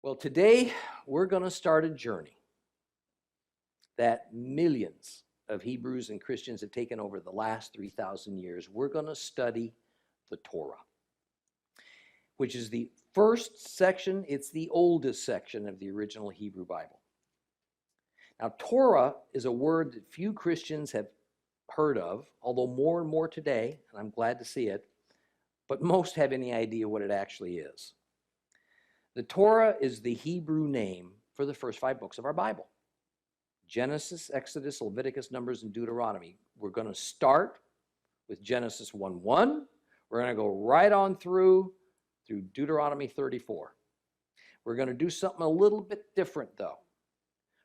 Well, today we're going to start a journey that millions of Hebrews and Christians have taken over the last 3,000 years. We're going to study the Torah, which is the first section. It's the oldest section of the original Hebrew Bible. Now, Torah is a word that few Christians have heard of, although more and more today, and I'm glad to see it, but most have any idea what it actually is. The Torah is the Hebrew name for the first 5 books of our Bible: Genesis, Exodus, Leviticus, Numbers, and Deuteronomy. We're going to start with Genesis 1:1. We're going to go right on through Deuteronomy 34. We're going to do something a little bit different, though.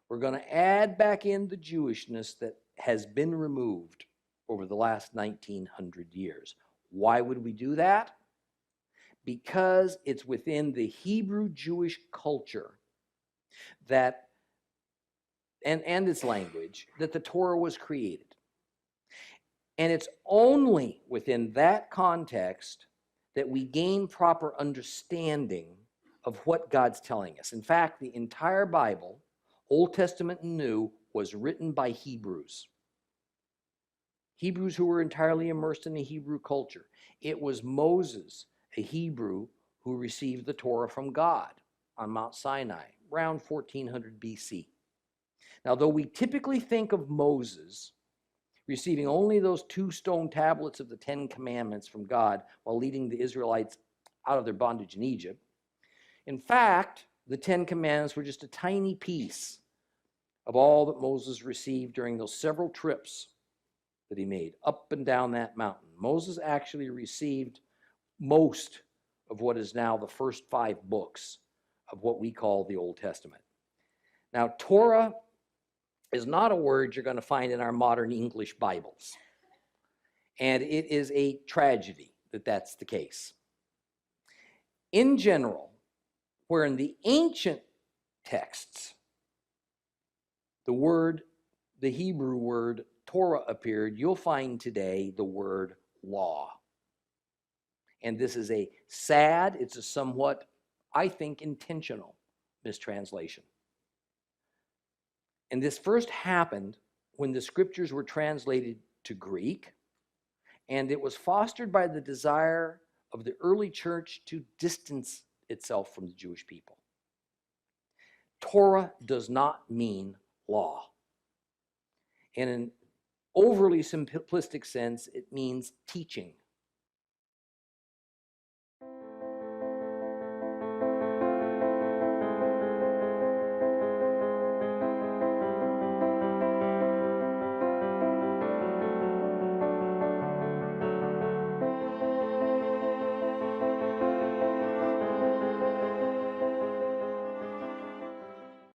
We're going to add back in the Jewishness that has been removed over the last 1900 years. Why would we do that? Because it's within the Hebrew Jewish culture that and its language that the Torah was created. And it's only within that context that we gain proper understanding of what God's telling us. In fact, the entire Bible, Old Testament and New, was written by Hebrews. Hebrews who were entirely immersed in the Hebrew culture. It was Moses, a Hebrew, who received the Torah from God on Mount Sinai around 1400 BC. Now, though we typically think of Moses receiving only those 2 stone tablets of the 10 Commandments from God while leading the Israelites out of their bondage in Egypt, in fact, the 10 Commandments were just a tiny piece of all that Moses received during those several trips that he made up and down that mountain. Moses actually received most of what is now the first 5 books of what we call the Old Testament. Now, Torah is not a word you're going to find in our modern English Bibles. And it is a tragedy that that's the case. In general, where in the ancient texts, the Hebrew word Torah appeared, you'll find today the word law. And this is it's a somewhat, I think, intentional mistranslation. And this first happened when the scriptures were translated to Greek, and it was fostered by the desire of the early church to distance itself from the Jewish people. Torah does not mean law. In an overly simplistic sense, it means teaching.